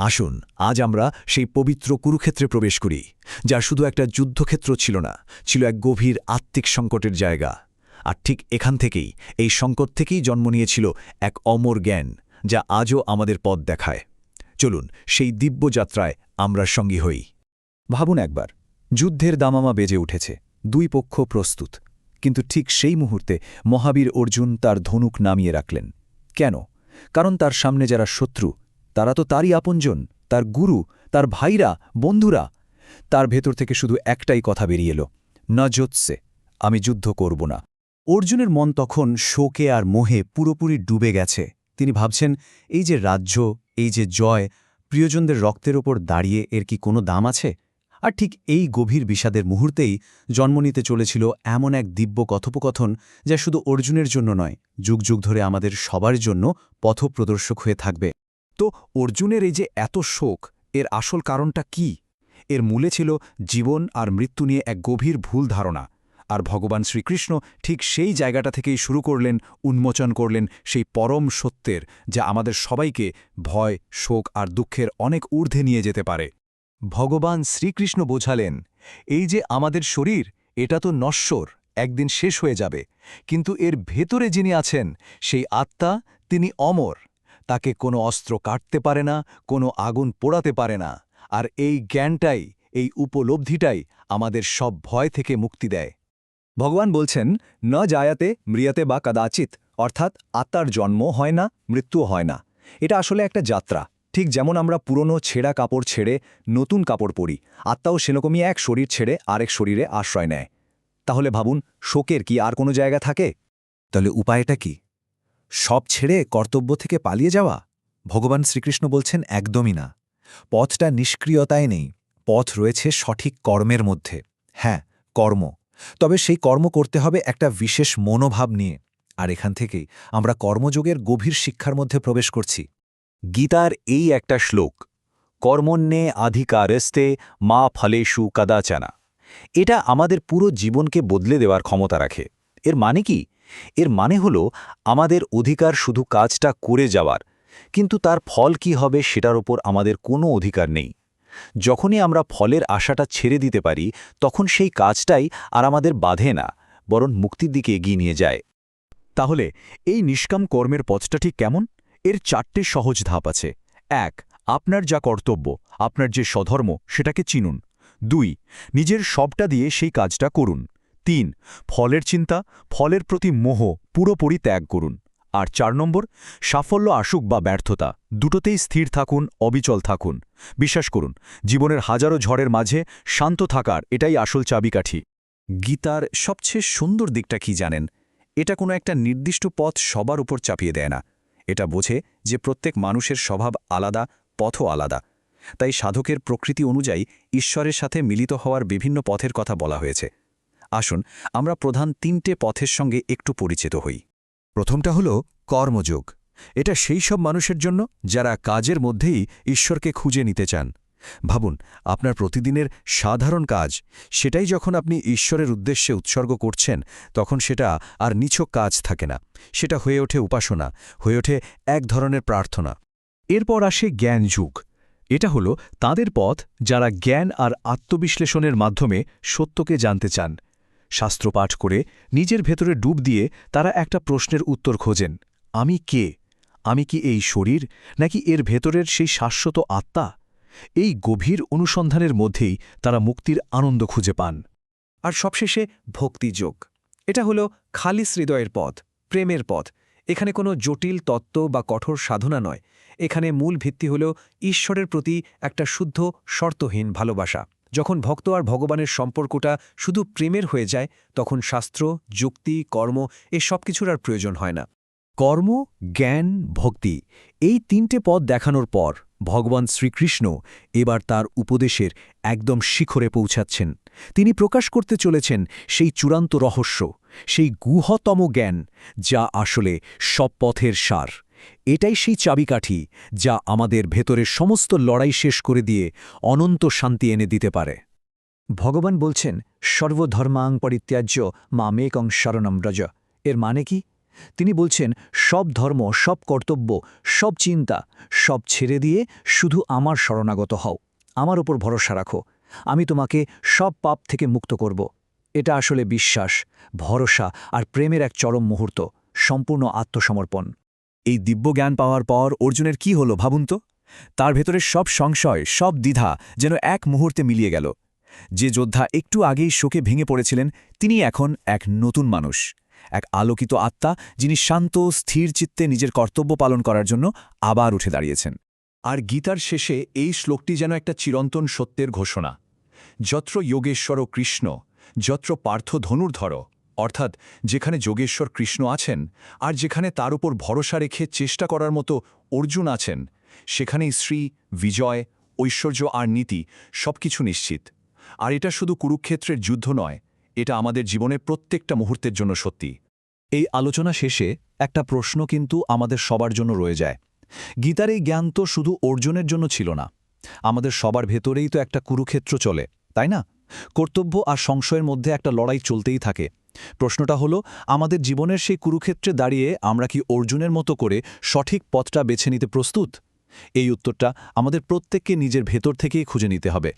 আসুন আজ আমরা সেই পবিত্র কুরুক্ষেত্রে প্রবেশ করি, যা শুধু একটা যুদ্ধক্ষেত্র ছিল না, ছিল এক গভীর আত্মিক সংকটের জায়গা। আর ঠিক এখান থেকেই, এই সংকট থেকেই জন্ম নিয়েছিল এক অমর জ্ঞান, যা আজও আমাদের পথ দেখায়। চলুন সেই দিব্য যাত্রায় আমরা সঙ্গী হই। ভাবুন একবার, যুদ্ধের দামামা বেজে উঠেছে, দুই পক্ষ প্রস্তুত, কিন্তু ঠিক সেই মুহূর্তে মহাবীর অর্জুন তার ধনুক নামিয়ে রাখলেন। কেন? কারণ তার সামনে যারা শত্রু, তারা তো তারই আপনজন, তার গুরু, তার ভাইরা, বন্ধুরা। তার ভেতর থেকে শুধু একটাই কথা বেরিয়ে এলো, না যোৎসে, আমি যুদ্ধ করব না। অর্জুনের মন তখন শোকে আর মোহে পুরোপুরি ডুবে গেছে। তিনি ভাবছেন, এই যে রাজ্য, এই যে জয়, প্রিয়জনদের রক্তের ওপর দাঁড়িয়ে এর কি কোনো দাম আছে? আর ঠিক এই গভীর বিষাদের মুহূর্তেই জন্ম নিতে চলেছিল এমন এক দিব্য কথোপকথন, যা শুধু অর্জুনের জন্য নয়, যুগ যুগ ধরে আমাদের সবার জন্য পথপ্রদর্শক হয়ে থাকবে। তো অর্জুনের এই যে এত শোক, এর আসল কারণটা কি? এর মূলে ছিল জীবন আর মৃত্যু নিয়ে এক গভীর ভুল ধারণা। আর ভগবান শ্রীকৃষ্ণ ঠিক সেই জায়গাটা থেকেই শুরু করলেন, উন্মোচন করলেন সেই পরম সত্যের, যা আমাদের সবাইকে ভয়, শোক আর দুঃখের অনেক ঊর্ধ্বে নিয়ে যেতে পারে। ভগবান শ্রীকৃষ্ণ বোঝালেন, এই যে আমাদের শরীর, এটা তো নশ্বর, একদিন শেষ হয়ে যাবে, কিন্তু এর ভেতরে যিনি আছেন, সেই আত্মা, তিনি অমর। তাকে কোনো অস্ত্র কাটতে পারে না, কোনো আগুন পোড়াতে পারে না। আর এই জ্ঞানটাই, এই উপলব্ধিটাই আমাদের সব ভয় থেকে মুক্তি দেয়। ভগবান বলছেন, ন জায়াতে ম্রিয়তে বা কদাচিৎ, অর্থাৎ আত্মার জন্ম হয় না, মৃত্যুও হয় না। এটা আসলে একটা যাত্রা। ঠিক যেমন আমরা পুরনো ছেঁড়া কাপড় ছেড়ে নতুন কাপড় পরি, আত্মাও সেরকমই এক শরীর ছেড়ে আরেক শরীরে আশ্রয় নেয়। তাহলে ভাবুন, শোকের কি আর কোনো জায়গা থাকে? তাহলে উপায়টা কি? সব ছেড়ে কর্তব্য থেকে পালিয়ে যাওয়া? ভগবান শ্রীকৃষ্ণ বলছেন, একদমই না। পথটা নিষ্ক্রিয়তায় নেই, পথ রয়েছে সঠিক কর্মের মধ্যে। হ্যাঁ, কর্ম। তবে সেই কর্ম করতে হবে একটা বিশেষ মনোভাব নিয়ে। আর এখান থেকেই আমরা কর্মযোগের গভীর শিক্ষার মধ্যে প্রবেশ করছি। গীতার এই একটা শ্লোক, কর্মণ্যে আধিকারস্তে মা ফলেষু কদাচনা, এটা আমাদের পুরো জীবনকে বদলে দেওয়ার ক্ষমতা রাখে। এর মানে কি? এর মানে হলো, আমাদের অধিকার শুধু কাজটা করে যাওয়ার, কিন্তু তার ফল কি হবে সেটার ওপর আমাদের কোনো অধিকার নেই। যখনই আমরা ফলের আশাটা ছেড়ে দিতে পারি, তখন সেই কাজটাই আর আমাদের বাধে না, বরং মুক্তির দিকে এগিয়ে নিয়ে যায়। তাহলে এই নিষ্কাম কর্মের পথটা ঠিক কেমন? এর 4টে সহজ ধাপ আছে। 1. আপনার যা কর্তব্য, আপনার যে স্বধর্ম, সেটাকে চিনুন। 2. নিজের সবটা দিয়ে সেই কাজটা করুন। 3. ফলের চিন্তা, ফলের প্রতি মোহ পুরোপুরি ত্যাগ করুন। আর 4 নম্বর, সাফল্য আসুক বা ব্যর্থতা, দুটোতেই স্থির থাকুন, অবিচল থাকুন। বিশ্বাস করুন, জীবনের হাজারো ঝড়ের মাঝে শান্ত থাকার এটাই আসল চাবিকাঠি। গীতার সবচেয়ে সুন্দর দিকটা কি জানেন? এটা কোনো একটা নির্দিষ্ট পথ সবার উপর চাপিয়ে দেয় না। এটা বোঝে যে প্রত্যেক মানুষের স্বভাব আলাদা, পথও আলাদা। তাই সাধকের প্রকৃতি অনুযায়ী ঈশ্বরের সাথে মিলিত হওয়ার বিভিন্ন পথের কথা বলা হয়েছে। আসুন আমরা প্রধান 3টে পথের সঙ্গে একটু পরিচিত হই। প্রথমটা হলো কর্মযোগ। এটা সেই সব মানুষের জন্য যারা কাজের মধ্যেই ঈশ্বরকে খুঁজে নিতে চান। ভাবুন, আপনার প্রতিদিনের সাধারণ কাজ, সেটাই যখন আপনি ঈশ্বরের উদ্দেশ্যে উৎসর্গ করছেন, তখন সেটা আর নিছক কাজ থাকে না, সেটা হয়ে ওঠে উপাসনা, হয়ে ওঠে এক ধরনের প্রার্থনা। এরপর আসে জ্ঞান যুগ। এটা হলো তাদের পথ যারা জ্ঞান আর আত্মবিশ্লেষণের মাধ্যমে সত্যকে জানতে চান। শাস্ত্রপাঠ করে নিজের ভেতরে ডুব দিয়ে তারা একটা প্রশ্নের উত্তর খোঁজেন, আমি কে? আমি কি এই শরীর, নাকি এর ভেতরের সেই শাশ্বত আত্মা? এই গভীর অনুসন্ধানের মধ্যেই তারা মুক্তির আনন্দ খুঁজে পান। আর সবশেষে ভক্তিযোগ। এটা হলো খালিস হৃদয়ের পথ, প্রেমের পথ। এখানে কোনো জটিল তত্ত্ব বা কঠোর সাধনা নয়। এখানে মূল ভিত্তি হল ঈশ্বরের প্রতি একটা শুদ্ধ, শর্তহীন ভালোবাসা। যখন ভক্ত আর ভগবানের সম্পর্কটা শুধু প্রেমের হয়ে যায়, তখন শাস্ত্র, যুক্তি, কর্ম এ সব কিছুর আর প্রয়োজন হয় না। কর্ম, জ্ঞান, ভক্তি, এই 3টে পথ দেখানোর পর ভগবান শ্রীকৃষ্ণ এবার তার উপদেশের একদম শিখরে পৌঁছাচ্ছেন। তিনি প্রকাশ করতে চলেছেন সেই চূড়ান্ত রহস্য, সেই গুহতম জ্ঞান, যা আসলে সব পথের সার। এটাই সেই চাবিকাঠি যা আমাদের ভেতরের সমস্ত লড়াই শেষ করে দিয়ে অনন্ত শান্তি এনে দিতে পারে। ভগবান বলছেন, সর্বধর্মাং পরিত্যাজ্য মামেকং শরণম ব্রজ। এর মানে কি? তিনি বলছেন সব ধর্ম, সব কর্তব্য, সব চিন্তা, সব ছেড়ে দিয়ে শুধু আমার শরণাগত হও, আমার ওপর ভরসা রাখো, আমি তোমাকে সব পাপ থেকে মুক্ত করব। এটা আসলে বিশ্বাস, ভরসা আর প্রেমের এক চরম মুহূর্ত, সম্পূর্ণ আত্মসমর্পণ। এই দিব্য জ্ঞান পাওয়ার পর অর্জুনের কি হলো ভাবুন তো। তার ভেতরে সব সংশয়, সব দ্বিধা যেন এক মুহূর্তে মিলিয়ে গেল। যে যোদ্ধা একটু আগেই শোকে ভেঙে পড়েছিলেন, তিনি এখন এক নতুন মানুষ, এক আলোকিত আত্মা, যিনি শান্ত স্থির চিত্তে নিজের কর্তব্য পালন করার জন্য আবার উঠে দাঁড়িয়েছেন। আর গীতার শেষে এই শ্লোকটি যেন একটা চিরন্তন সত্যের ঘোষণা। যত্র যোগেশ্বর কৃষ্ণ, যত্র পার্থ ধনুর্ধর, অর্থাৎ যেখানে যোগেশ্বর কৃষ্ণ আছেন আর যেখানে তার উপর ভরসা রেখে চেষ্টা করার মতো অর্জুন আছেন, সেখানেই শ্রী, বিজয়, ঐশ্বর্য আর নীতি সবকিছু নিশ্চিত। আর এটা শুধু কুরুক্ষেত্রের যুদ্ধ নয়, এটা আমাদের জীবনের প্রত্যেকটা মুহূর্তের জন্য সত্যি। এই আলোচনা শেষে একটা প্রশ্ন কিন্তু আমাদের সবার জন্য রয়ে যায়। গীতার এই জ্ঞান তো শুধু অর্জুনের জন্য ছিল না, আমাদের সবার ভেতরেই তো একটা কুরুক্ষেত্র চলে, তাই না? কর্তব্য আর সংশয়ের মধ্যে একটা লড়াই চলতেই থাকে। প্রশ্নটা হলো, আমাদের জীবনের সেই কুরুক্ষেত্রে দাঁড়িয়ে আমরা কি অর্জুনের মতো করে সঠিক পথটা বেছে নিতে প্রস্তুত? এই উত্তরটা আমাদের প্রত্যেককে নিজের ভেতর থেকেই খুঁজে নিতে হবে।